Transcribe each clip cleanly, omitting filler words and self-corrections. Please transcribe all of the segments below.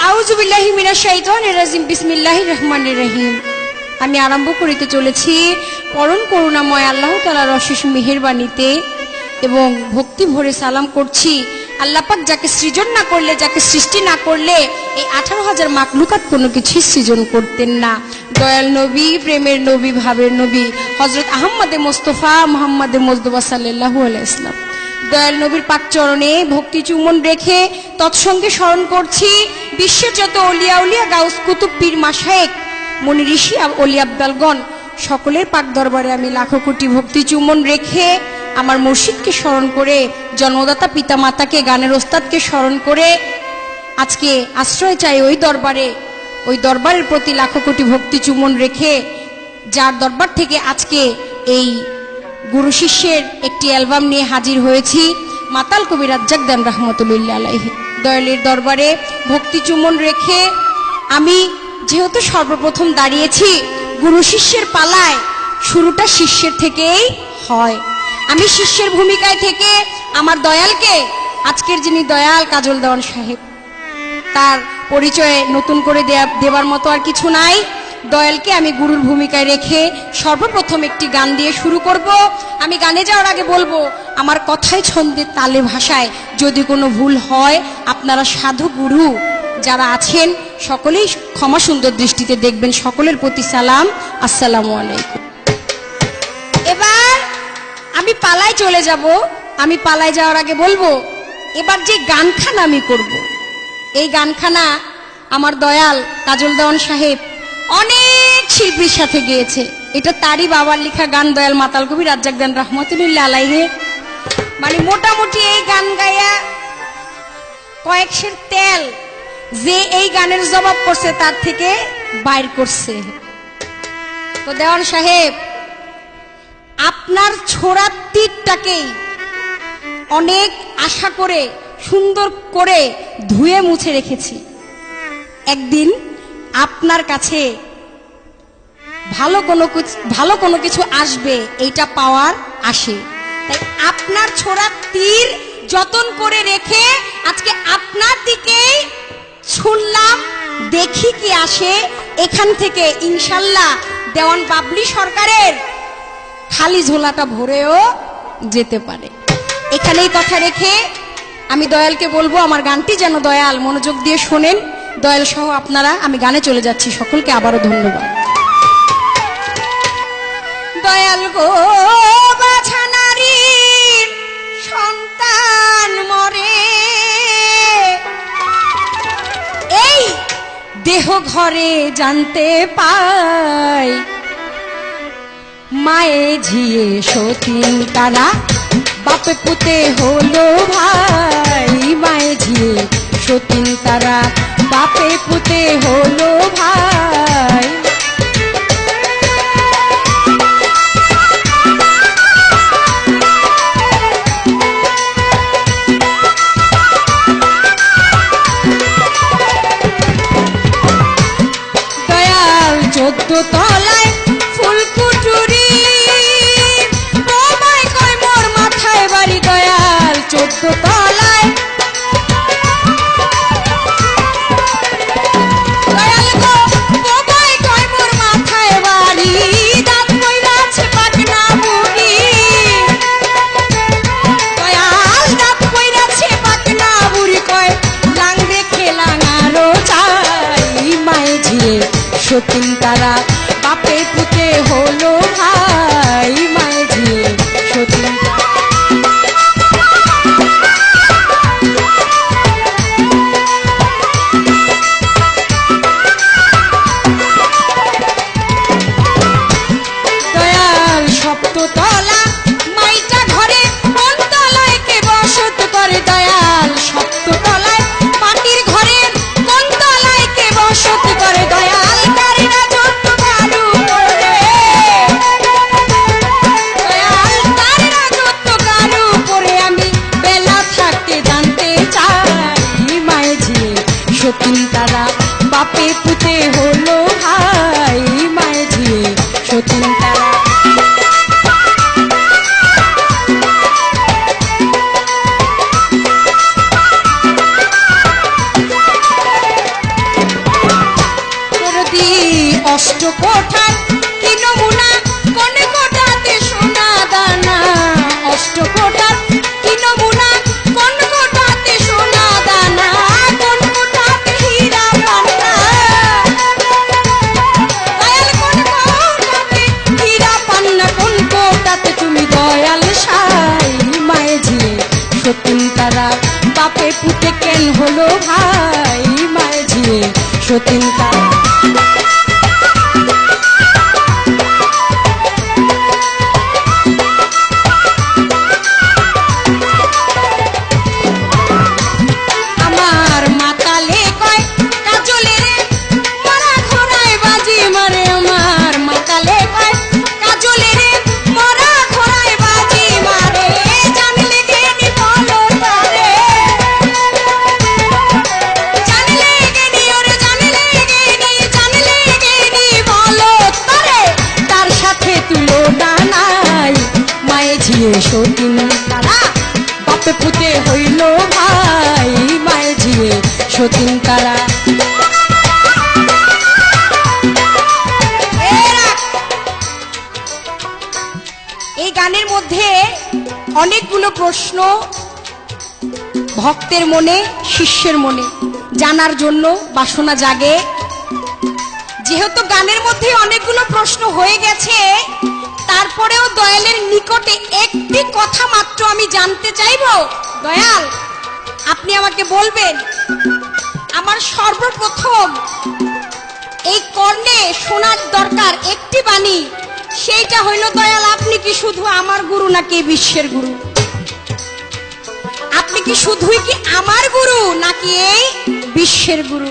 আউযু বিল্লাহি মিনাশ শাইতানির রাজিম বিসমিল্লাহির রহমানির রহিম। আমি আরম্ভ করিতে চলেছি পরম করুণাময় আল্লাহ তাআলার অশেষ মেহেরবানিতে এবং ভক্তি ভরে সালাম করছি আল্লাহ পাক যাকে সৃজন না করলে, যাকে সৃষ্টি না করলে এই 18,000 মাখলুকাত কোনো কিছু সৃজন করতেন না। দয়াল নবী, প্রেমের নবী, ভাবের নবী হযরত আহমদে মুস্তাফা মুহাম্মদে মুজতবা সাল্লাল্লাহু আলাইহি ওয়াসাল্লাম দয়াল নবীর পাক চরণে ভক্তি চুম্বন রেখে তৎসঙ্গে স্মরণ করছি বিশ্বের যত অলিয়া উলিয়া গাউস কুতুব পীর মাশায়েখ মুনি ঋষি অলি আব্দালগণ সকলের পাক দরবারে আমি লাখো কোটি ভক্তি চুম্বন রেখে আমার মুর্শিদকে স্মরণ করে, জন্মদাতা পিতা মাতাকে, গানের ওস্তাদকে স্মরণ করে আজকে আশ্রয় চাই ওই দরবারের প্রতি লাখো কোটি ভক্তি চুম্বন রেখে, যার দরবার থেকে আজকে এই গুরু শিষ্যের একটি অ্যালবাম নিয়ে হাজির হয়েছি। মাতাল কবি রাজ্জাক দেন রহমতুল্লাহ আলাইহি দয়ালের দরবারে ভক্তি চুম্বন রেখে আমি যেহেতু সর্বপ্রথম দাঁড়িয়েছি, গুরু শিষ্যের পালায় শুরুটা শিষ্যের থেকেই হয়। আমি শিষ্যের ভূমিকায় থেকে আমার দয়ালকে, আজকের যিনি দয়াল কাজল দেওয়ান সাহেব, তার পরিচয়ে নতুন করে দেবার মতো আর কিছু নাই। দয়ালকে আমি গুরুর ভূমিকায় রেখে সর্বপ্রথম একটি গান দিয়ে শুরু করব। আমি গানে যাওয়ার আগে বলবো, আমার কথায় ছন্দে তালে ভাষায় যদি কোনো ভুল হয় আপনারা সাধু গুরু যারা আছেন সকলেই ক্ষমা সুন্দর দৃষ্টিতে দেখবেন। সকলের প্রতি সালাম, আসসালামু আলাইকুম। এবার আমি পালায় চলে যাব। আমি পালায় যাওয়ার আগে বলবো, এবার যে গানখানা আমি করব, এই গানখানা আমার দয়াল কাজল দেওয়ান সাহেব অনেক শিল্পীর সাথে গেয়েছে। এটা তারই বাবার লেখা গান, দয়াল মাতাল কবি রাজ্জাক দেন রহমতুল্লাহ আলাইহি। মানে মোটামুটি এই গান গায়া কয়েকশের তেল যে এই গানের জবাব করছে তার থেকে বাইর করছে। তো দেওয়ান সাহেব, আপনার ছোড়া তীরটাকেই অনেক আশা করে সুন্দর করে ধুয়ে মুছে রেখেছি। একদিন আপনার কাছে ভালো কোনো কিছু আসবে, এইটা পাওয়ার আসে। তাই আপনার ছোড়া তীর যতন করে রেখে আজকে আপনার দিকেই শুনলাম, দেখি কি আসে। এখান থেকে ইনশাল্লাহ দেওয়ান বাবলি সরকারের খালি ঝোলাটা ভরেও যেতে পারে। এখানেই কথা রেখে আমি দয়ালকে বলবো আমার গানটি যেন দয়াল মনোযোগ দিয়ে শোনেন। দয়াল সহ আপনারা, আমি গানে চলে যাচ্ছি। সকলকে আবারও ধন্যবাদ। দয়াল গো, বাছা নারীর সন্তান মরে, এই দেহ ঘরে জানতে পাই, মায়ে ঝিয়ে সতীন তারা বাপে পুতে হলো ভাই, মায়ে ঝিয়ে সতীন তারা বাপে পুতে হলো ভাই। দয়াল 14 তলায় ফুলকুটুরি, তোমায় কয় মোর মাথায় বাড়ি। দয়াল 14 তলায়, দয়াল গো তোমায় কয় মোর মাথায় বাড়ি, দাঁত কইরাছে পাকনা বুড়ি। দয়াল দাঁত কইরাছে পাকনা বুড়ি, কয় লাং দেখে লাঙারো চাই, মায়ে ঝিয়ে সতীন তারা বাপে পুতে হলো ভাই, মায়ে ঝিয়ে সতীন তারা। দয়াল 7 তলা মাইটা ঘরে কোন তলায় কে বসত করে। দয়াল 7 তলায় মাটির ঘরে কোন তলায় কে বসত করে। দয়াল কারি রাজত্ব কারু করে, দয়াল কারি রাজত্ব কারু করে। আমি বেলা থাকতে জানতে চাই, মায়ে ঝিয়ে সতীন তারা বাপে পুতে হলো ভাই, মায়ে ঝিয়ে সতীন তারা। হলো ভাই মায়ের ঝিয়ে সতীন তারা। সতীন তারা বাপে পুতে হইল ভাই মায়ের ঝিয়ে সতীন তারা। এই গানের মধ্যে অনেকগুলো প্রশ্ন ভক্তের মনে শিষ্যের মনে জানার জন্য বাসনা জাগে। যেহেতু গানের মধ্যে অনেকগুলো প্রশ্ন হয়ে গেছে, তারপরেও দয়ালের নিকটে একটি কথা মাত্র আমি জানতে চাইব। দয়াল, আপনি আমাকে বলবেন, আমার সর্বপ্রথম এই কর্ণে শোনার দরকার একটি বাণী, সেইটা হইল দয়াল আপনি কি শুধু আমার গুরু নাকি বিশ্বের গুরু? আপনি কি শুধুই কি আমার গুরু নাকি এই বিশ্বের গুরু?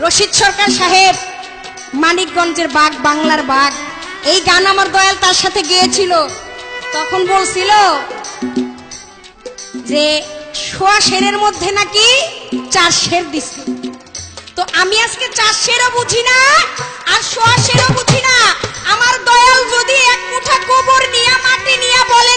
রশিদ সরকার সাহেব মানিকগঞ্জের বাঘ, বাংলার বাঘ, এই গান আমার দয়াল তার সাথে গেয়েছিল। তখন বলছিল যে 100 সেরের মধ্যে নাকি 4 সের দিছে। তো আমি আজকে 4 সেরও বুঝি না আর 100 সেরও বুঝি না। আমার দয়াল যদি এক মুঠা গোবর নিয়ে মাটি নিয়ে বলে